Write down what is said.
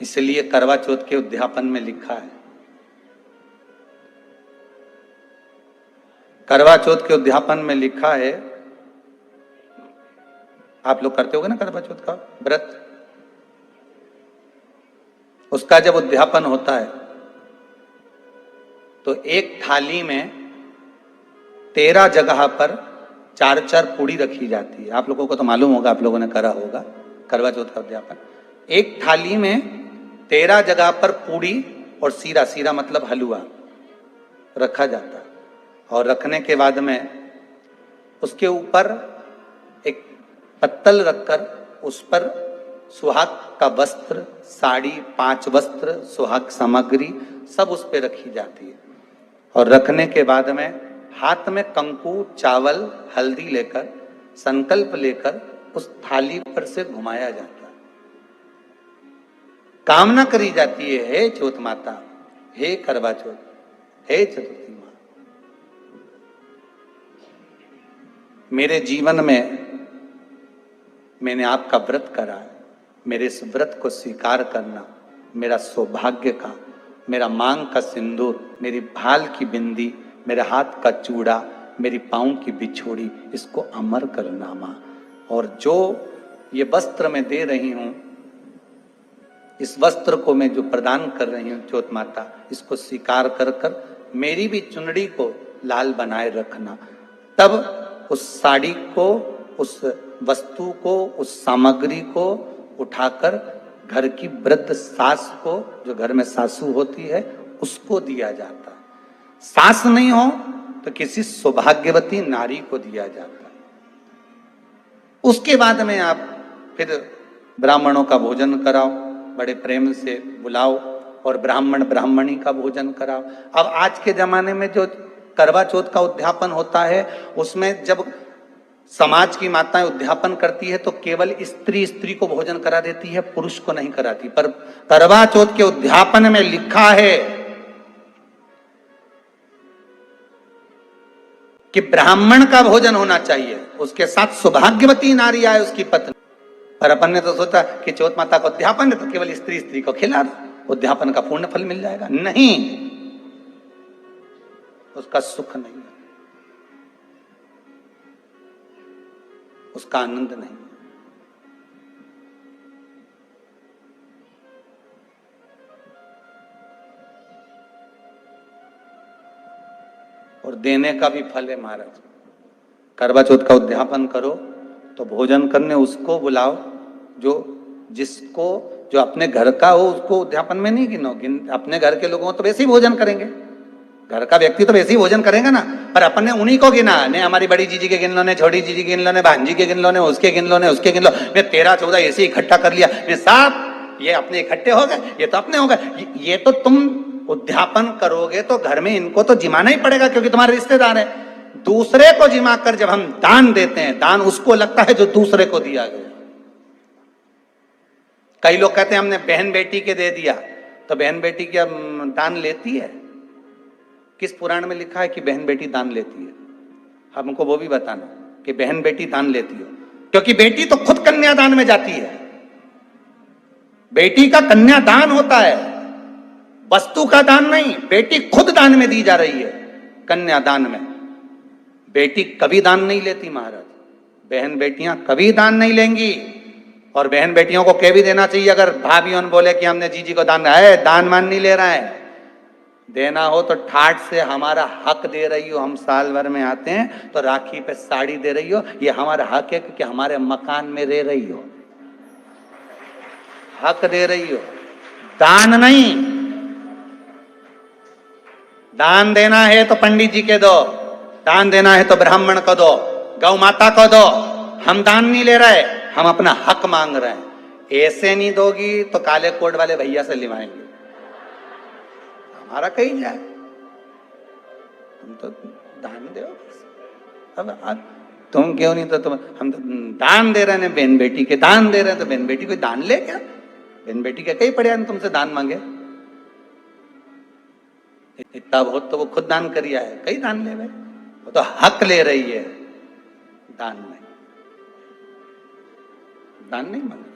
इसलिए करवा चौथ के उद्यापन में लिखा है, करवा चौथ के उद्यापन में लिखा है, आप लोग करते होगे ना करवा चौथ का व्रत, उसका जब उद्यापन होता है तो एक थाली में 13 जगह पर 4-4 पूड़ी रखी जाती है। आप लोगों को तो मालूम होगा, आप लोगों ने करा होगा करवा चौथ का उद्यापन। एक थाली में 13 जगह पर पूड़ी और सीरा, सीरा मतलब हलवा रखा जाता है। और रखने के बाद में उसके ऊपर एक पत्तल रखकर उस पर सुहाग का वस्त्र, साड़ी, 5 वस्त्र, सुहाग सामग्री सब उस पर रखी जाती है। और रखने के बाद में हाथ में कंकु, चावल, हल्दी लेकर, संकल्प लेकर उस थाली पर से घुमाया जाता है। कामना करी जाती है, हे चौथ माता, हे करवा चौथ, हे चतुर्थी माँ, मेरे जीवन में मैंने आपका व्रत करा है, मेरे इस व्रत को स्वीकार करना, मेरा सौभाग्य का, मेरा मांग का सिंदूर, मेरी भाल की बिंदी, मेरे हाथ का चूड़ा, मेरी पाँव की बिछोड़ी, इसको अमर करना माँ। और जो ये वस्त्र मैं दे रही हूं, इस वस्त्र को मैं जो प्रदान कर रही हूं चौथ माता, इसको स्वीकार कर कर मेरी भी चुनड़ी को लाल बनाए रखना। तब उस साड़ी को, उस वस्तु को, उस सामग्री को उठाकर घर की वृद्ध सास को, जो घर में सासू होती है, उसको दिया जाता है। सास नहीं हो तो किसी सौभाग्यवती नारी को दिया जाता है। उसके बाद में आप फिर ब्राह्मणों का भोजन कराओ, बड़े प्रेम से बुलाओ और ब्राह्मण ब्राह्मणी का भोजन कराओ। अब आज के जमाने में जो करवा चौथ का उद्यापन होता है, उसमें जब समाज की माताएं उद्यापन करती है तो केवल स्त्री स्त्री को भोजन करा देती है, पुरुष को नहीं कराती। पर करवा चौथ के उद्यापन में लिखा है कि ब्राह्मण का भोजन होना चाहिए, उसके साथ सौभाग्यवती नारी आए, उसकी पत्नी। पर अपन ने तो सोचा कि चौथ माता का उद्यापन है तो केवल स्त्री स्त्री को खिला दो, उद्यापन का पूर्ण फल मिल जाएगा। नहीं, उसका सुख नहीं, उसका आनंद नहीं। और देने का भी फल है महाराज। करवा चौथ का उद्यापन करो तो भोजन करने उसको बुलाओ जो जिसको जो अपने घर का हो, उसको उद्यापन में नहीं गिनो। अपने घर के लोगों तो वैसे ही भोजन करेंगे, घर का व्यक्ति तो वैसे ही भोजन करेगा ना, पर अपन ने उन्हीं को गिना। ने हमारी बड़ी जीजी के गिन लो, ने छोटी जीजी के गिन लो, ने भांजी के गिन लो, ने उसके गिन लो, ने उसके गिन लो। मैं 13-14 ऐसे इकट्ठा कर लिया, मैं साहब ये अपने इकट्ठे हो गए, ये तो अपने हो गए। ये तो तुम उद्यापन करोगे तो घर में इनको तो जिमाना ही पड़ेगा क्योंकि तुम्हारे रिश्तेदार है। दूसरे को जिमा कर जब हम दान देते हैं, दान उसको लगता है जो दूसरे को दिया गया। कई लोग कहते हैं हमने बहन बेटी के दे दिया, तो बहन बेटी क्या दान लेती है? किस पुराण में लिखा है कि बहन बेटी दान लेती है? हमको वो भी बताना कि बहन बेटी दान लेती है, क्योंकि बेटी तो खुद कन्यादान में जाती है। बेटी का कन्यादान होता है, वस्तु का दान नहीं। बेटी खुद दान में दी जा रही है, कन्यादान में। बेटी कभी दान नहीं लेती महाराज, बहन बेटियां कभी दान नहीं लेंगी। और बहन बेटियों को कह भी देना चाहिए, अगर भाभी बोले कि हमने जीजी को दान, है दान मान नहीं ले रहा है, देना हो तो ठाट से हमारा हक दे रही हो। हम साल भर में आते हैं तो राखी पे साड़ी दे रही हो, ये हमारा हक है क्योंकि हमारे मकान में रह रही हो, हक दे रही हो, दान नहीं। दान देना है तो पंडित जी के दो, दान देना है तो ब्राह्मण को दो, गौ माता को दो। हम दान नहीं ले रहे, हम अपना हक मांग रहे हैं। ऐसे नहीं दोगी तो काले कोट वाले भैया से लिवाएंगे, हमारा कहीं जाए, तुम तो दान दो। अब तुम क्यों नहीं, तो तुम हम तो दान दे रहे हैं, बहन बेटी के दान दे रहे हैं, तो बहन बेटी कोई दान ले क्या? बहन बेटी के कई पड़े हैं तुमसे दान मांगे? इतना बहुत तो वो खुद दान करिया है, कई दान ले गए। वो तो हक ले रही है, दान नहीं, दान नहीं मांगे।